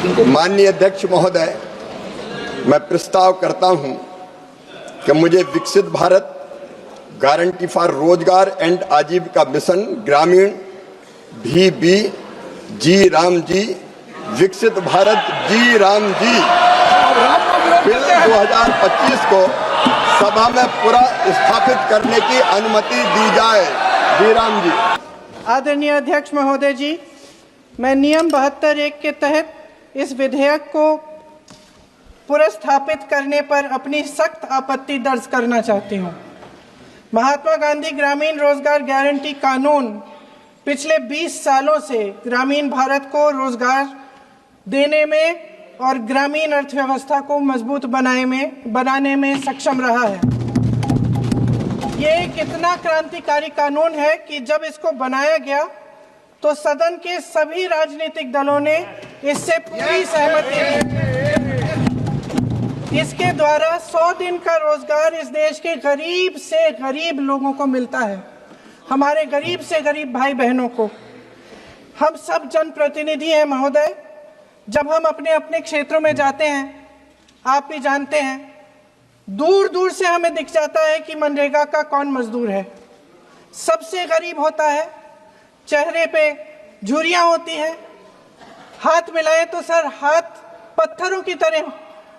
माननीय अध्यक्ष महोदय, मैं प्रस्ताव करता हूं कि मुझे विकसित भारत गारंटी फॉर रोजगार एंड आजीविका मिशन ग्रामीण VB जी राम जी विकसित भारत जी राम जी बिल 2025 को सभा में पूरा स्थापित करने की अनुमति दी जाए। जी राम जी। आदरणीय अध्यक्ष महोदय जी, मैं नियम 72(1) के तहत इस विधेयक को पुनर्स्थापित करने पर अपनी सख्त आपत्ति दर्ज करना चाहती हूँ। महात्मा गांधी ग्रामीण रोजगार गारंटी कानून पिछले 20 सालों से ग्रामीण भारत को रोजगार देने में और ग्रामीण अर्थव्यवस्था को मजबूत बनाने में सक्षम रहा है। ये एक इतना क्रांतिकारी कानून है कि जब इसको बनाया गया तो सदन के सभी राजनीतिक दलों ने इससे पूरी सहमति दी। इसके द्वारा 100 दिन का रोजगार इस देश के गरीब से गरीब लोगों को मिलता है, हमारे गरीब से गरीब भाई बहनों को। हम सब जनप्रतिनिधि हैं महोदय, जब हम अपने अपने क्षेत्रों में जाते हैं, आप भी जानते हैं, दूर दूर से हमें दिख जाता है कि मनरेगा का कौन मजदूर है। सबसे गरीब होता है, चेहरे पे झुर्रियां होती हैं, हाथ मिलाए तो सर हाथ पत्थरों की तरह।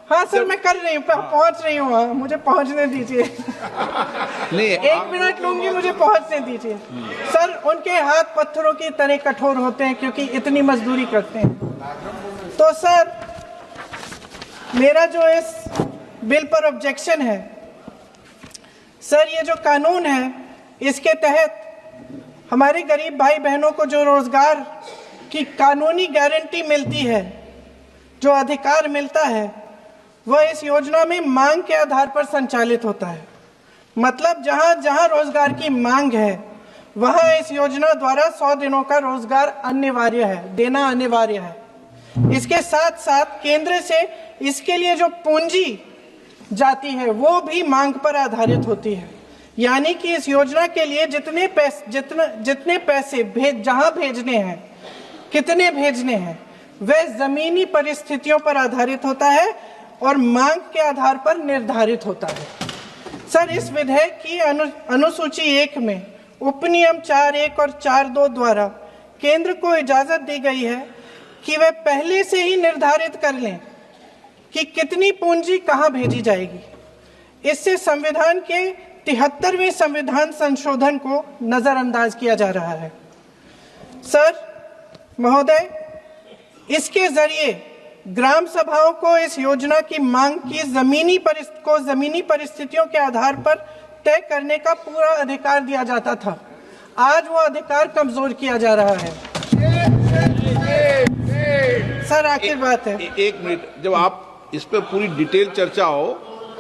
हाँ सर, मैं कर रही हूँ, पहुंच रही हूँ, हाँ मुझे पहुंचने दीजिए। नहीं, 1 मिनट लूंगी, मुझे पहुंचने दीजिए। सर, उनके हाथ पत्थरों की तरह कठोर होते हैं क्योंकि इतनी मजदूरी करते हैं। तो सर, मेरा जो इस बिल पर ऑब्जेक्शन है, सर ये जो कानून है इसके तहत हमारे गरीब भाई बहनों को जो रोजगार की कानूनी गारंटी मिलती है, जो अधिकार मिलता है, वह इस योजना में मांग के आधार पर संचालित होता है। मतलब जहां जहां रोजगार की मांग है वहां इस योजना द्वारा 100 दिनों का रोजगार अनिवार्य है, देना अनिवार्य है। इसके साथ साथ केंद्र से इसके लिए जो पूंजी जाती है वो भी मांग पर आधारित होती है। यानी कि इस योजना के लिए जितने पैसे जहां भेजने हैं, कितने भेजने हैं, वह जमीनी परिस्थितियों पर आधारित होता है और मांग के आधार पर निर्धारित होता है। सर, इस विधेयक की अनुसूची 1 में उपनियम 4(1) और 4(2) द्वारा केंद्र को इजाजत दी गई है कि वह पहले से ही निर्धारित कर लें कि कितनी पूंजी कहां भेजी जाएगी। इससे संविधान के 73वें संविधान संशोधन को नजरअंदाज किया जा रहा है। सर महोदय, इसके जरिए ग्राम सभाओं को इस योजना की मांग की जमीनी परिस्थितियों के आधार पर तय करने का पूरा अधिकार दिया जाता था। आज वो अधिकार कमजोर किया जा रहा है। सर, आखिर बात है, 1 मिनट, जब आप इस पे पूरी डिटेल चर्चा हो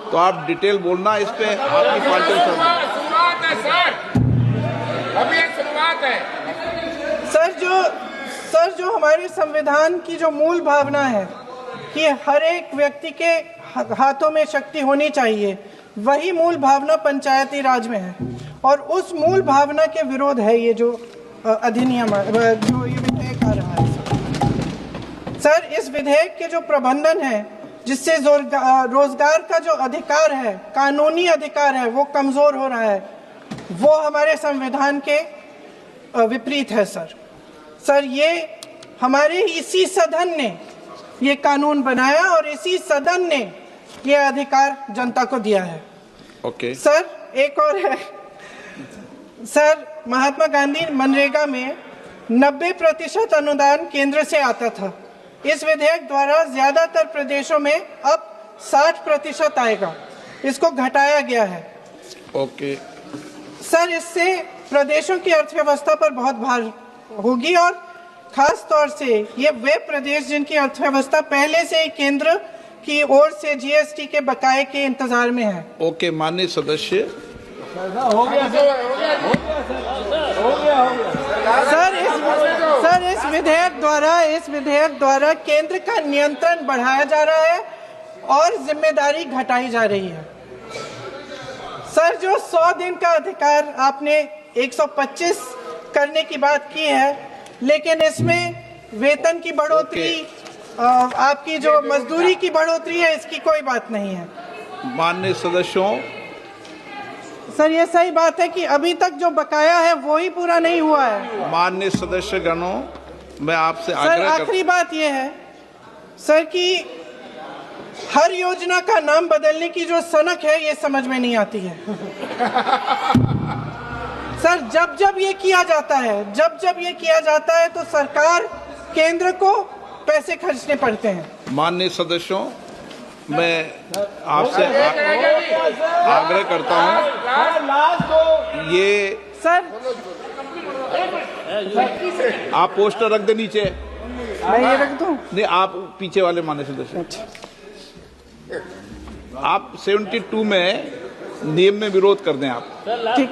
तो आप डिटेल बोलना। इस पे आपकी पार्टी शुरुआत है सर, अभी एक शुरुआत है। सर जो हमारे संविधान की जो मूल भावना है कि हर एक व्यक्ति के हाथों में शक्ति होनी चाहिए, वही मूल भावना पंचायती राज में है और उस मूल भावना के विरोध है ये जो अधिनियम, जो ये विधेयक आ रहा है। सर, इस विधेयक के जो प्रबंधन है जिससे रोजगार का जो अधिकार है, कानूनी अधिकार है, वो कमजोर हो रहा है, वो हमारे संविधान के विपरीत है। सर ये हमारे इसी सदन ने ये कानून बनाया और इसी सदन ने ये अधिकार जनता को दिया है। ओके। सर, एक और है सर, महात्मा गांधी मनरेगा में 90% अनुदान केंद्र से आता था। इस विधेयक द्वारा ज्यादातर प्रदेशों में अब 60% आएगा, इसको घटाया गया है। ओके। सर, इससे प्रदेशों की अर्थव्यवस्था पर बहुत भार होगी और खास तौर से ये वे प्रदेश जिनकी अर्थव्यवस्था पहले से ही केंद्र की ओर से GST के बकाये के इंतजार में है। ओके, माननीय सदस्य। हो गया। सर, इस विधेयक द्वारा केंद्र का नियंत्रण बढ़ाया जा रहा है और जिम्मेदारी घटाई जा रही है। सर, जो 100 दिन का अधिकार आपने 125 करने की बात की है, लेकिन इसमें वेतन की बढ़ोतरी, आपकी जो मजदूरी की बढ़ोतरी है इसकी कोई बात नहीं है। माननीय सदस्यों, सर ये सही बात है कि अभी तक जो बकाया है वो ही पूरा नहीं हुआ है। माननीय सदस्यगणों, मैं आपसे सर आग्रह आखिरी बात ये है सर कि हर योजना का नाम बदलने की जो सनक है ये समझ में नहीं आती है। सर जब जब ये किया जाता है तो सरकार केंद्र को पैसे खर्चने पड़ते हैं। माननीय सदस्यों, मैं आपसे आग्रह करता हूं, ये सर आप पोस्टर रख दे नीचे। मैं ये रख दूं? नहीं, आप पीछे वाले माननीय सदस्य, आप 72 में नियम में विरोध कर दें आप। ठीक।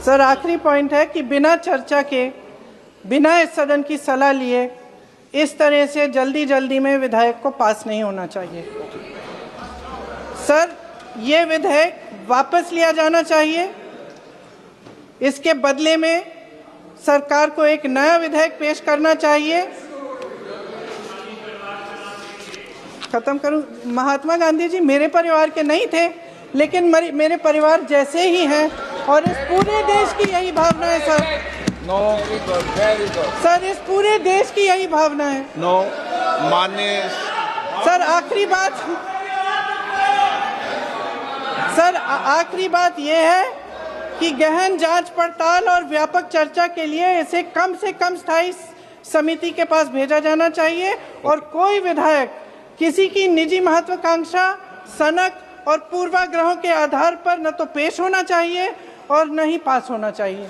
सर आखिरी पॉइंट है कि बिना चर्चा के, बिना इस सदन की सलाह लिए इस तरह से जल्दी में विधेयक को पास नहीं होना चाहिए। सर ये विधेयक वापस लिया जाना चाहिए। इसके बदले में सरकार को एक नया विधेयक पेश करना चाहिए। खत्म करूं। महात्मा गांधी जी मेरे परिवार के नहीं थे, लेकिन मेरे परिवार जैसे ही हैं और इस पूरे देश की यही भावना है सर। सर इस पूरे देश की यही भावना है। माननीय सर आखिरी बात यह है कि गहन जांच पड़ताल और व्यापक चर्चा के लिए इसे कम से कम स्थायी समिति के पास भेजा जाना चाहिए और कोई विधायक किसी की निजी महत्वाकांक्षा, सनक और पूर्वाग्रहों के आधार पर न तो पेश होना चाहिए और न ही पास होना चाहिए।